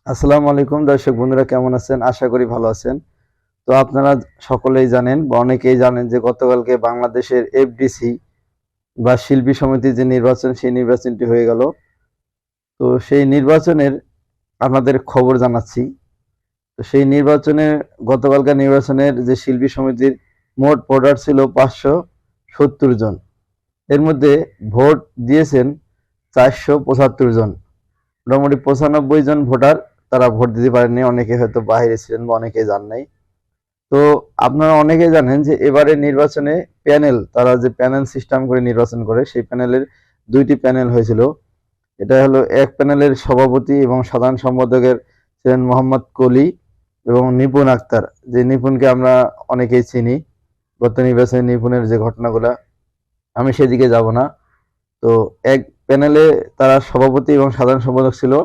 আসসালামু আলাইকুম দর্শক বন্ধুরা, কেমন আছেন? আশা করি ভালো আছেন। তো আপনারা সকলেই জানেন বা অনেকেই জানেন যে গতকালকে বাংলাদেশের এফডিসি বা শিল্পী সমিতির যে নির্বাচন, সেই নির্বাচনটি হয়ে গেল। তো সেই নির্বাচনের আপনাদের খবর জানাচ্ছি। তো সেই গতকালকার নির্বাচনের যে শিল্পী সমিতির মোট ভোটার ছিল 570 জন। এর মধ্যে ভোট দিয়েছেন 475 জন। মোটামুটি 95 জন ভোটার তারা ভোট দিতে পারেননি। অনেকে হয়তো বাইরে ছিলেন বা অনেকে যান নাই। তো আপনারা অনেকেই জানেন যে এবারে নির্বাচনে তারা যে প্যানেল সিস্টেম করে নির্বাচন করে, সেই প্যানেলের দুইটি প্যানেল হয়েছিল। এটা হলো এক প্যানেলের সভাপতি এবং সাধারণ সম্পাদকের ছিলেন মোহাম্মদ কলি এবং নিপুণ আক্তার, যে নিপুণকে আমরা অনেকেই চিনি। গত নির্বাচনে নিপুণের যে ঘটনাগুলা, আমি সেদিকে যাব না। তো এক প্যানেলে তারা সভাপতি এবং সাধারণ সম্পাদক ছিল,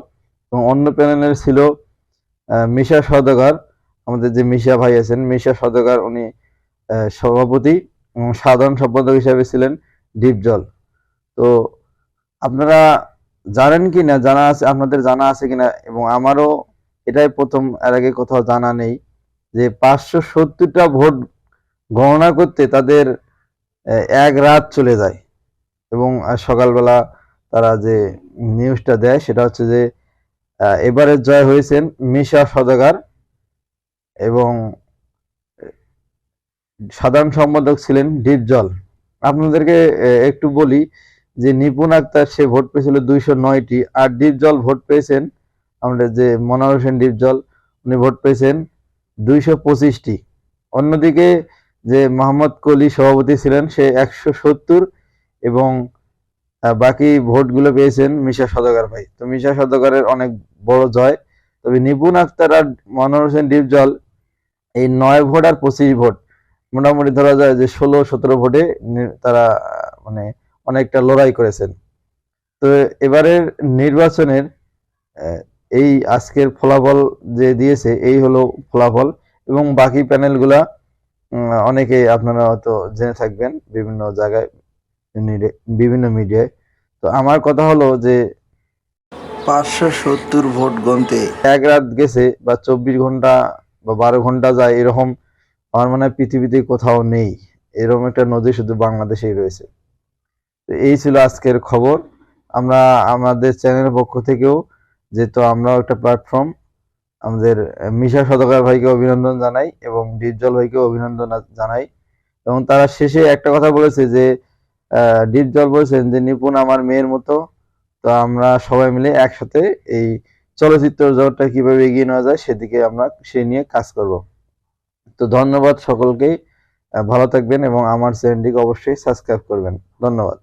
এবং অন্য প্যানেলের ছিল মিশা সওদাগর। আমাদের যে মিশা ভাই আছেন, মিশা সওদাগর, উনি সভাপতি এবং সাধারণ সম্পাদক হিসেবে ছিলেন ডিপজল। তো আপনারা জানেন কিনা, জানা আছে আপনাদের, জানা আছে কিনা, এবং আমারও এটাই প্রথম, এর আগে কোথাও জানা নেই যে 570টা ভোট গণনা করতে তাদের এক রাত চলে যায়। এবং সকালবেলা তারা যে নিউজটা দেয় সেটা হচ্ছে যে এবারে জয় হয়েছেন মিশা সওদাগর, এবং সাধারণ সম্পাদক ছিলেন ডিপজল। আপনাদেরকে একটু বলি যে নিপুণ আক্তার সে ভোট পেয়েছিল 209টি, আর ডিপজল ভোট পেয়েছেন, আমাদের যে মনোয়ার হোসেন ডিপজল, উনি ভোট পেয়েছেন 225টি। অন্যদিকে যে মোহাম্মদ কলি সভাপতি ছিলেন, সে 170, এবং বাকি ভোটগুলো পেয়েছেন মিশা সওদাগর ভাই। তো মিশা সওদাগরের অনেক বড় জয়। তবে নিপুণ আক্তার আর মনোয়ার হোসেন ডিপজল এই 9 ভোট আর 25 ভোট, মোটামুটি ধরা যায় যে 16-17 ভোটে তারা মানে অনেকটা লড়াই করেছেন। তো এবারের নির্বাচনের এই আজকের ফলাফল যে দিয়েছে, এই হলো ফলাফল। এবং বাকি প্যানেলগুলা অনেকে আপনারা হয়তো জেনে থাকবেন বিভিন্ন জায়গায়, বিভিন্ন মিডিয়ায়। তো আমার কথা হলো যে 570 ভোট গণতে এক রাত গেছে, বা 24 ঘন্টা বা 12 ঘন্টা যায়, এরকম আমার মনে হয় পৃথিবীতে কোথাও নেই। এরকম একটা নদী শুধু বাংলাদেশেই রয়েছে। তো এই ছিল আজকের খবর। আমরা আমাদের চ্যানেলের পক্ষ থেকেও, যেহেতু আমরাও একটা প্ল্যাটফর্ম, আমাদের মিশা সওদাগর ভাইকে অভিনন্দন জানাই এবং ডিপজল ভাইকে অভিনন্দন জানাই। এবং তারা শেষে একটা কথা বলেছে যে ডিপজল বলেছেন যে নিপুণ আমার মেয়ের মতো। তো আমরা সবাই মিলে একসাথে এই চলচ্চিত্র জগৎটা কিভাবে এগিয়ে নেওয়া যায় সেদিকে আমরা সেই নিয়ে কাজ করব। তো ধন্যবাদ সকলকেই। ভালো থাকবেন এবং আমার চ্যানেলটিকে অবশ্যই সাবস্ক্রাইব করবেন। ধন্যবাদ।